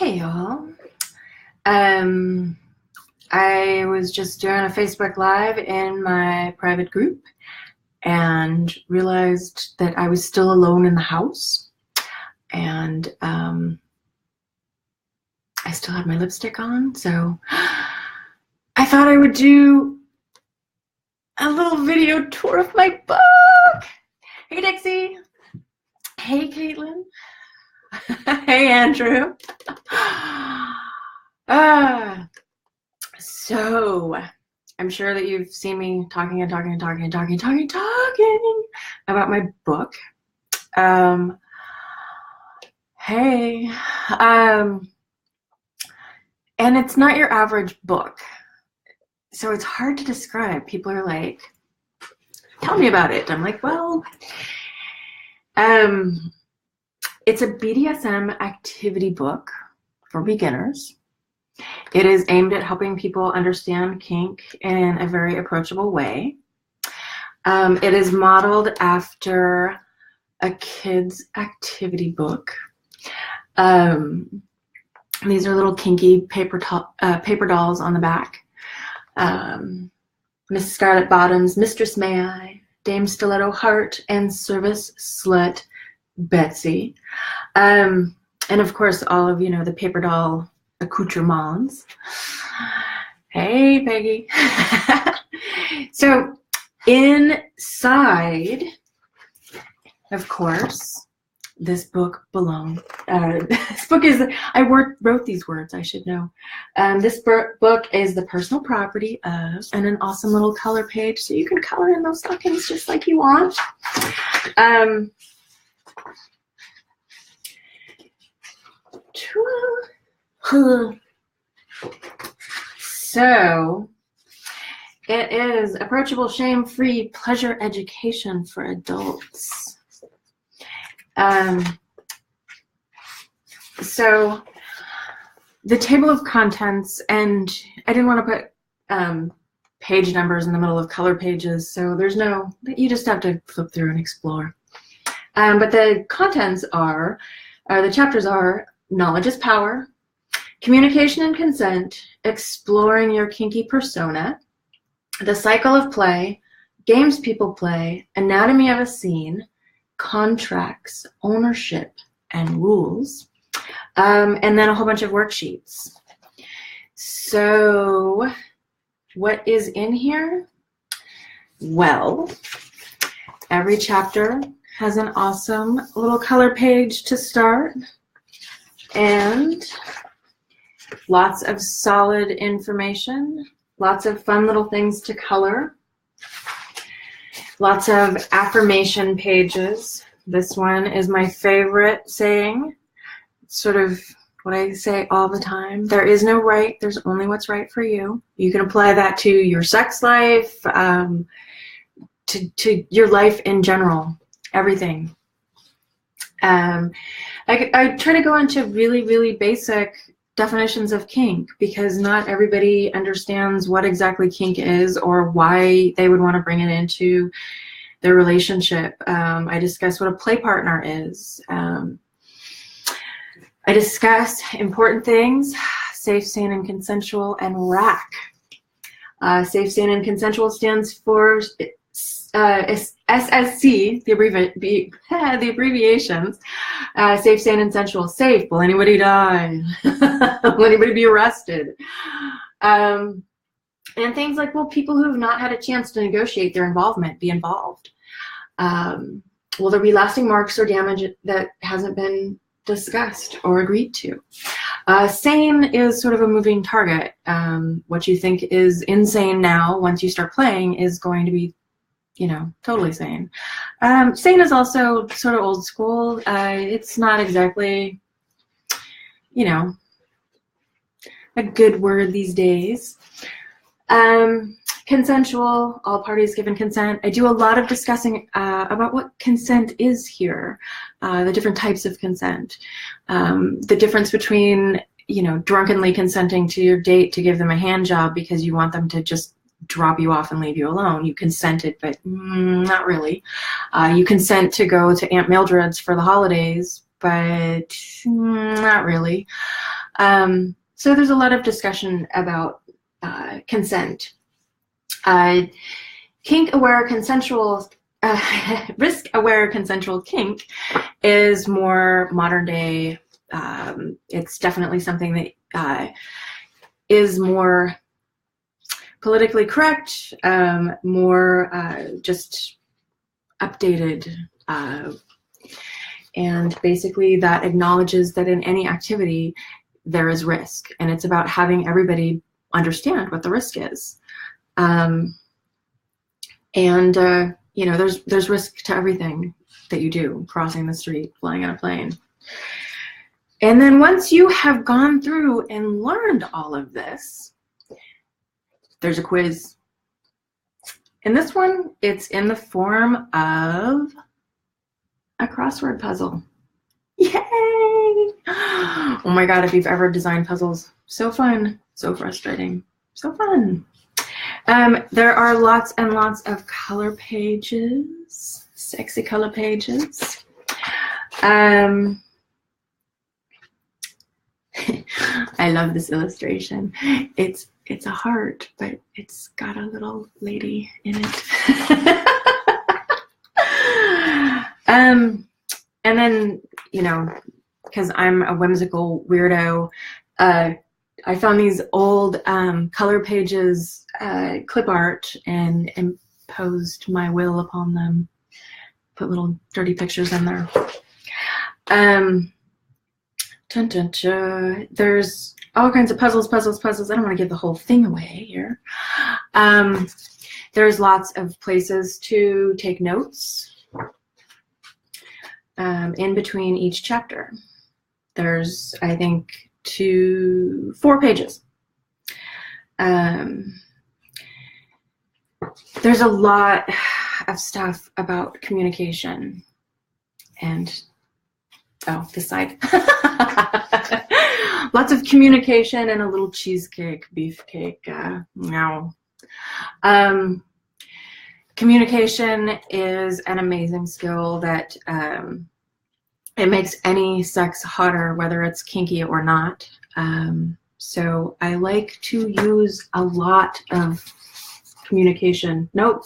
Hey y'all. I was just doing a Facebook Live in my private group and realized that I was still alone in the house, and I still had my lipstick on, so I thought I would do a little video tour of my book. Hey Dixie. Hey Caitlin. Hey Andrew. So I'm sure that you've seen me talking about my book. Hey, and it's not your average book, so it's hard to describe. People are like, tell me about it. I'm like, well, it's a BDSM activity book for beginners. It is aimed at helping people understand kink in a very approachable way. It is modeled after a kid's activity book. These are little kinky paper dolls on the back. Miss Scarlet Bottoms, Mistress May I, Dame Stiletto Heart, and Service Slut Betsy. And of course, all of, the paper doll accoutrements. Hey, Peggy. So inside, of course, this book belongs. This book is, I wrote these words, I should know. This book is the personal property of, and an awesome little color page, so you can color in those stockings just like you want. So it is approachable, shame-free pleasure education for adults. So the table of contents, and I didn't want to put page numbers in the middle of color pages, so there's no, you just have to flip through and explore. But the contents are, the chapters are: knowledge is power, communication and consent, exploring your kinky persona, the cycle of play, games people play, anatomy of a scene, contracts, ownership, and rules, and then a whole bunch of worksheets. So what is in here? Well, every chapter has an awesome little color page to start, and lots of solid information, lots of fun little things to color, lots of affirmation pages. This one is my favorite saying. It's sort of what I say all the time. There is no right, there's only what's right for you. You can apply that to your sex life, to your life in general, everything. I try to go into really, really basic definitions of kink, because not everybody understands what exactly kink is or why they would want to bring it into their relationship. I discuss what a play partner is. I discuss important things: safe, sane, and consensual, and RAC. Safe, sane, and consensual stands for SSC, the abbreviations. Safe, sane, and sensual. Safe, will anybody die? Will anybody be arrested? And things like, will people who have not had a chance to negotiate their involvement be involved? Will there be lasting marks or damage that hasn't been discussed or agreed to? Sane is sort of a moving target. What you think is insane now, once you start playing, is going to be totally sane. Sane is also sort of old school. It's not exactly, a good word these days. Consensual, all parties given consent. I do a lot of discussing about what consent is here, the different types of consent, the difference between, drunkenly consenting to your date to give them a hand job because you want them to just drop you off and leave you alone. You consented, but not really. You consent to go to Aunt Mildred's for the holidays, but not really. So there's a lot of discussion about consent. Kink-aware consensual, risk-aware consensual kink is more modern day. It's definitely something that is more politically correct, more just updated, and basically that acknowledges that in any activity there is risk, and it's about having everybody understand what the risk is. You know, there's risk to everything that you do, crossing the street, flying on a plane. And then once you have gone through and learned all of this, there's a quiz. And this one, it's in the form of a crossword puzzle. Yay! Oh my God, if you've ever designed puzzles, so fun, so frustrating, so fun. There are lots and lots of color pages, sexy color pages. I love this illustration. It's a heart, but it's got a little lady in it. And then, you know, because I'm a whimsical weirdo, I found these old color pages, clip art, and imposed my will upon them. Put little dirty pictures in there. There's all kinds of puzzles. I don't want to give the whole thing away here. There's lots of places to take notes in between each chapter. There's, I think, 4 pages. There's a lot of stuff about communication and, oh, this side. Lots of communication and a little cheesecake, beefcake, no. Communication is an amazing skill that it makes any sex hotter, whether it's kinky or not. So I like to use a lot of communication. Nope,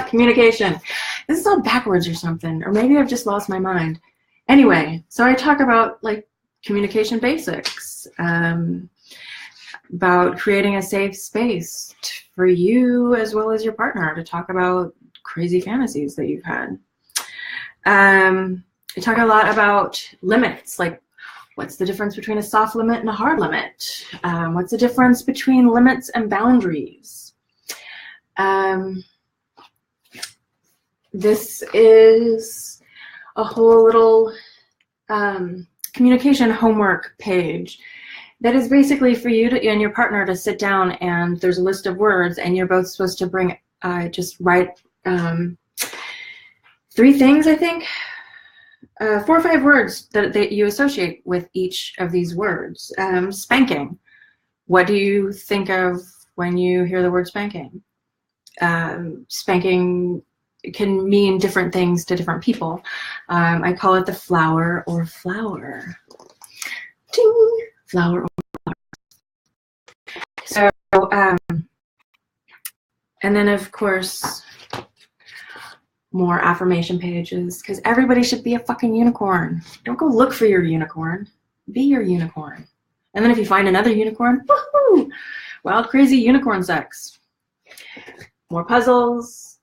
communication. This is all backwards or something, or maybe I've just lost my mind. Anyway, so I talk about like communication basics, about creating a safe space for you as well as your partner to talk about crazy fantasies that you've had. I talk a lot about limits, like what's the difference between a soft limit and a hard limit? What's the difference between limits and boundaries? This is a whole little communication homework page that is basically for you and your partner to sit down, and there's a list of words, and you're both supposed to bring, just write 3 things, I think. 4 or 5 words that you associate with each of these words. Spanking. What do you think of when you hear the word spanking? Spanking can mean different things to different people. I call it the flower or flower. Ding! Flower or flower. So, and then of course, more affirmation pages, because everybody should be a fucking unicorn. Don't go look for your unicorn. Be your unicorn. And then if you find another unicorn, woohoo! Wild, crazy unicorn sex. More puzzles.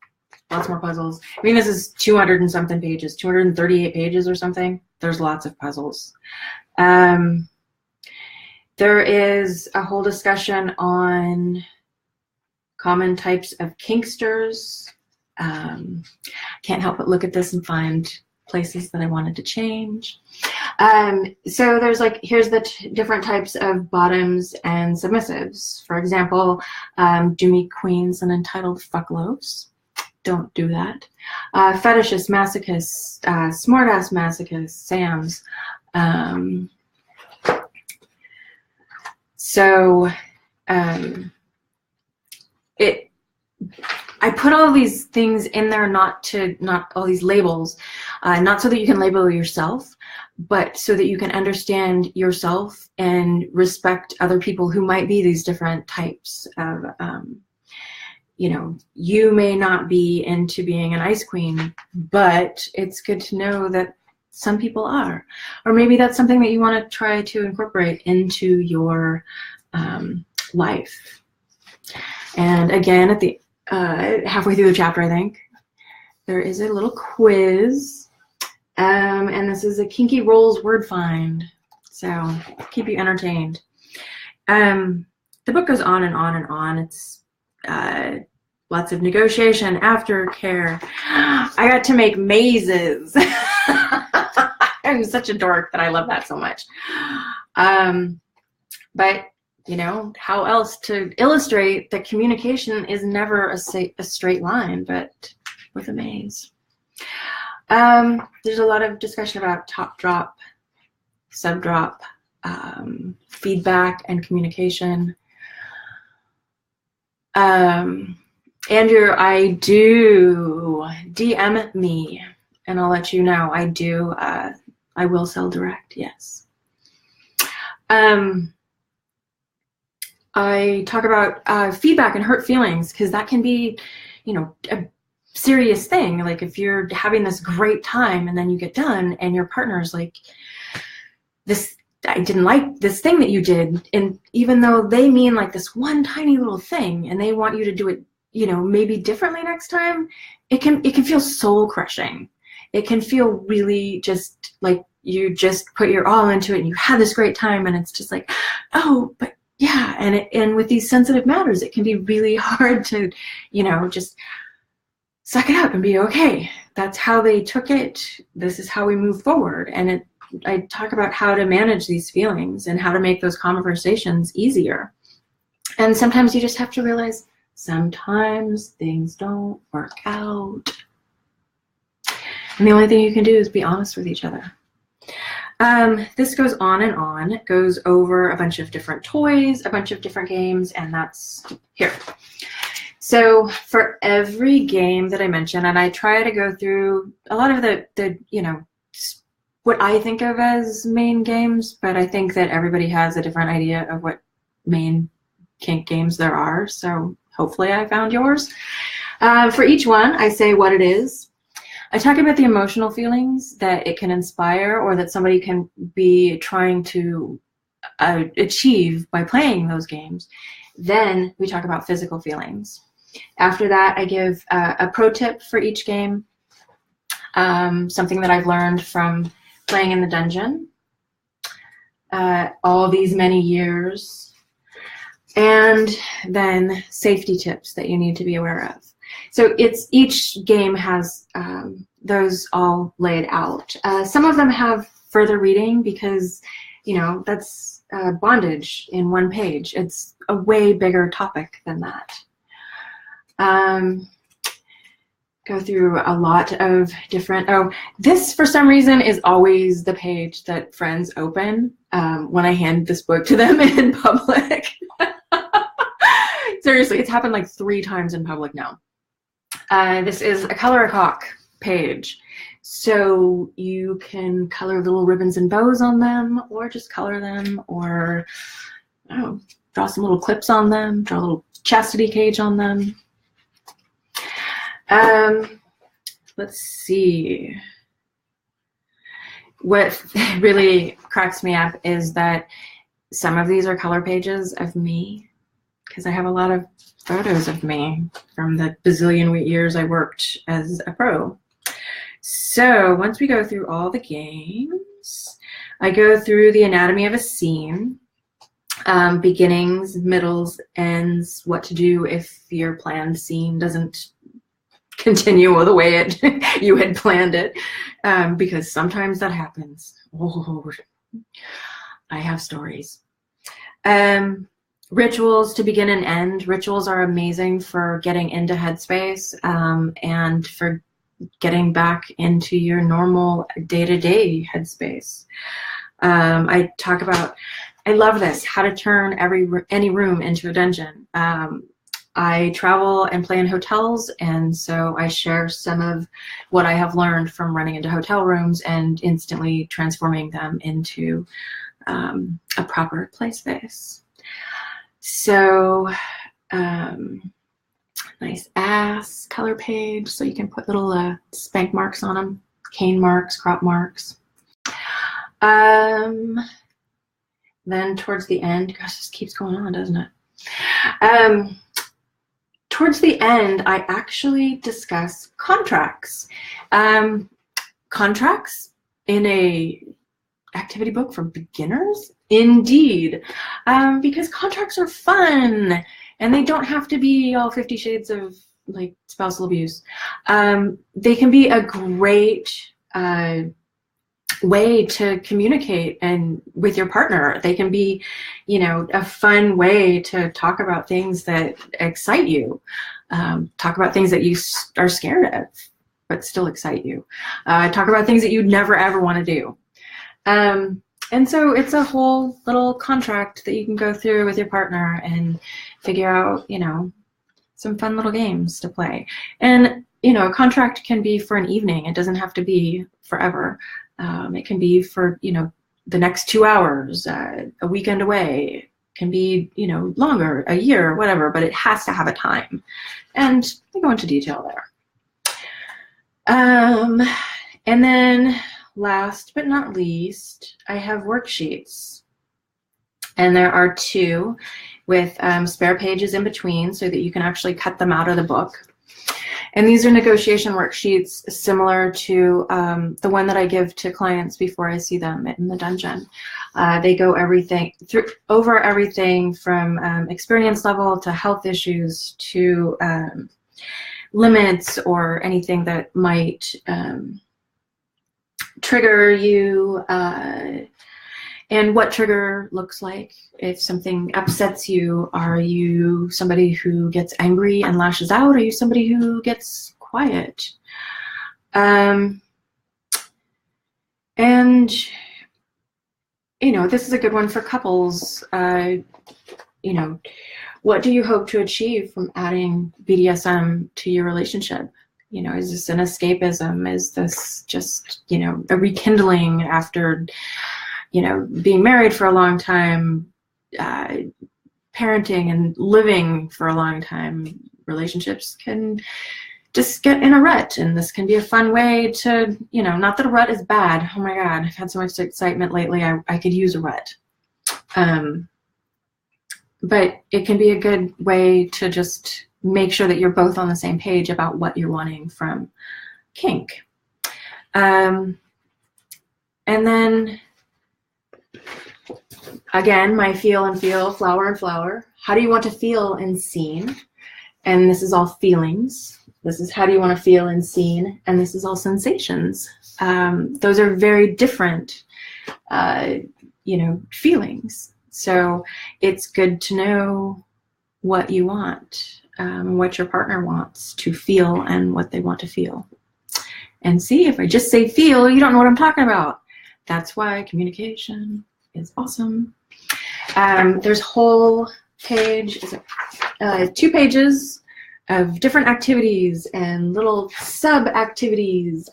Lots more puzzles. I mean, this is 200 and something pages, 238 pages or something. There's lots of puzzles. There is a whole discussion on common types of kinksters. Can't help but look at this and find places that I wanted to change. So there's like, here's the different types of bottoms and submissives. For example, do me queens and entitled fuckloaves. Don't do that. Fetishists, masochists, smartass masochists, Sams. I put all these things in there, not all these labels, not so that you can label yourself, but so that you can understand yourself and respect other people who might be these different types of, you know, you may not be into being an ice queen, but it's good to know that some people are. Or maybe that's something that you want to try to incorporate into your life. And again, at the halfway through the chapter, I think, there is a little quiz. And this is a Kinky Rolls word find. So keep you entertained. The book goes on and on and on. It's lots of negotiation, aftercare. I got to make mazes. I'm such a dork that I love that so much. But, you know, how else to illustrate that communication is never a straight line, but with a maze. There's a lot of discussion about top drop, sub drop, feedback, and communication. Andrew, I do DM me, and I'll let you know. I do. I will sell direct. Yes. I talk about feedback and hurt feelings, because that can be, you know, a serious thing. Like if you're having this great time and then you get done and your partner's like, this, I didn't like this thing that you did, and even though they mean like this one tiny little thing and they want you to do it, you know, maybe differently next time, it can feel soul crushing. It can feel really just like you just put your all into it and you had this great time, and it's just like, oh, but yeah. And with these sensitive matters, it can be really hard to, you know, just suck it up and be okay. That's how they took it. This is how we move forward. And I talk about how to manage these feelings and how to make those conversations easier. And sometimes you just have to realize sometimes things don't work out. And the only thing you can do is be honest with each other. This goes on and on. It goes over a bunch of different toys, a bunch of different games, and that's here. So for every game that I mention, and I try to go through a lot of the you know, what I think of as main games, but I think that everybody has a different idea of what main kink games there are. So hopefully I found yours. For each one, I say what it is. I talk about the emotional feelings that it can inspire or that somebody can be trying to achieve by playing those games. Then we talk about physical feelings. After that, I give a pro tip for each game, something that I've learned from playing in the dungeon all these many years, and then safety tips that you need to be aware of. So each game has those all laid out. Some of them have further reading because, you know, that's bondage in one page. It's a way bigger topic than that. Go through a lot of different, this for some reason is always the page that friends open when I hand this book to them in public. Seriously, it's happened like 3 times in public now. This is a color a cock page. So you can color little ribbons and bows on them, or just color them, or I don't know, draw some little clips on them, draw a little chastity cage on them. Let's see. What really cracks me up is that some of these are color pages of me, because I have a lot of photos of me from the bazillion years I worked as a pro. So once we go through all the games, I go through the anatomy of a scene, beginnings, middles, ends, what to do if your planned scene doesn't continue the way you had planned it, because sometimes that happens. Oh, I have stories. Rituals to begin and end. Rituals are amazing for getting into headspace and for getting back into your normal day-to-day headspace. I talk about, I love this, how to turn any room into a dungeon. I travel and play in hotels, and so I share some of what I have learned from running into hotel rooms and instantly transforming them into a proper play space. So nice ass color page, so you can put little spank marks on them, cane marks, crop marks. Then towards the end, gosh, this keeps going on, doesn't it? Towards the end, I actually discuss contracts. Contracts in a activity book for beginners? Indeed, because contracts are fun, and they don't have to be all 50 shades of like spousal abuse. They can be a great way to communicate and with your partner. They can be, you know, a fun way to talk about things that excite you, talk about things that you are scared of but still excite you, talk about things that you'd never ever want to do. And so it's a whole little contract that you can go through with your partner and figure out, you know, some fun little games to play. And, you know, a contract can be for an evening. It doesn't have to be forever. It can be for, you know, the next 2 hours, a weekend away. It can be, you know, longer, a year, whatever, but it has to have a time. And I go into detail there. And then last but not least, I have worksheets. And there are 2 with spare pages in between so that you can actually cut them out of the book. And these are negotiation worksheets similar to the one that I give to clients before I see them in the dungeon. They go over everything from experience level to health issues to limits or anything that might trigger you, and what trigger looks like. If something upsets you, are you somebody who gets angry and lashes out? Are you somebody who gets quiet? And, you know, this is a good one for couples. You know, what do you hope to achieve from adding BDSM to your relationship? You know, is this an escapism? Is this just, you know, a rekindling after, you know, being married for a long time, parenting and living for a long time? Relationships can just get in a rut, and this can be a fun way to, you know, not that a rut is bad. Oh my God, I've had so much excitement lately. I could use a rut. But it can be a good way to just make sure that you're both on the same page about what you're wanting from kink. And then, again, my feel and feel, flower and flower. How do you want to feel and seen? And this is all feelings. This is how do you want to feel and seen? And this is all sensations. Those are very different, you know, feelings. So it's good to know what you want, what your partner wants to feel and what they want to feel. And see, if I just say feel, you don't know what I'm talking about. That's why communication is awesome. There's whole page, 2 pages of different activities and little sub-activities.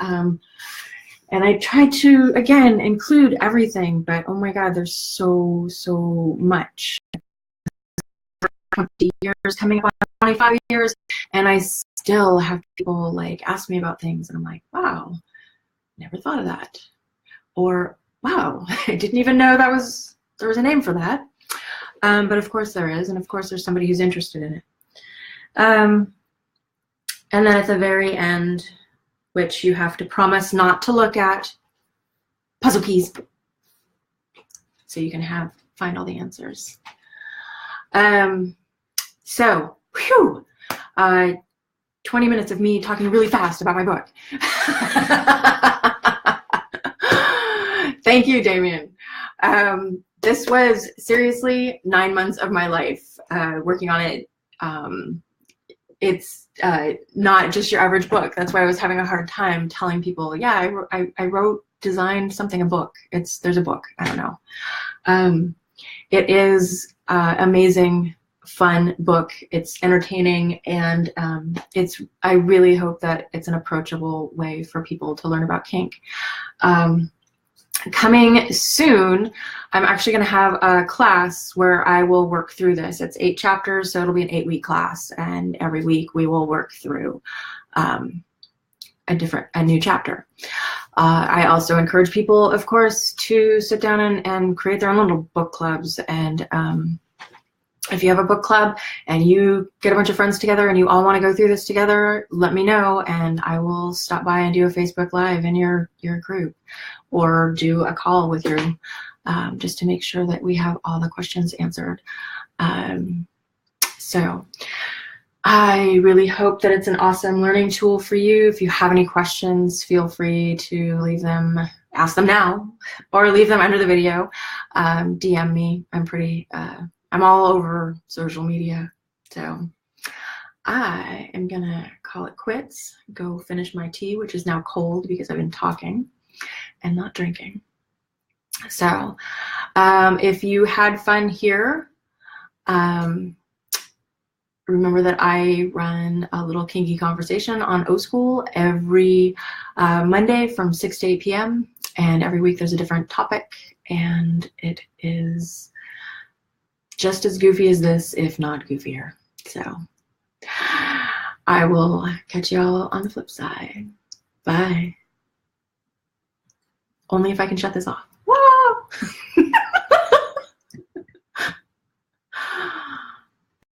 And I try to, again, include everything, but oh my God, there's so much. 20 years, coming up on 25 years, and I still have people like ask me about things, and I'm like, wow, never thought of that. Or, wow, I didn't even know there was a name for that. But of course there is, and of course there's somebody who's interested in it. And then at the very end, which you have to promise not to look at, puzzle keys. So you can find all the answers. So, whew, 20 minutes of me talking really fast about my book. Thank you, Damien. This was seriously 9 months of my life working on it. It's not just your average book. That's why I was having a hard time telling people, yeah, I wrote, designed something, a book. There's a book, I don't know. It is amazing fun book. It's entertaining, and I really hope that it's an approachable way for people to learn about kink. Coming soon, I'm actually going to have a class where I will work through this. It's 8 chapters, so it'll be an 8-week class, and every week we will work through a new chapter. I also encourage people, of course, to sit down and create their own little book clubs. And if you have a book club and you get a bunch of friends together and you all want to go through this together, let me know, and I will stop by and do a Facebook Live in your group, or do a call with you, just to make sure that we have all the questions answered. So I really hope that it's an awesome learning tool for you. If you have any questions, feel free to leave them, ask them now, or leave them under the video. DM me. I'm all over social media. So I am gonna call it quits, go finish my tea, which is now cold because I've been talking and not drinking. So if you had fun here, remember that I run a little kinky conversation on O School every Monday from 6 to 8 p.m. And every week there's a different topic, and it is just as goofy as this, if not goofier. So I will catch y'all on the flip side. Bye. Only if I can shut this off. Whoa!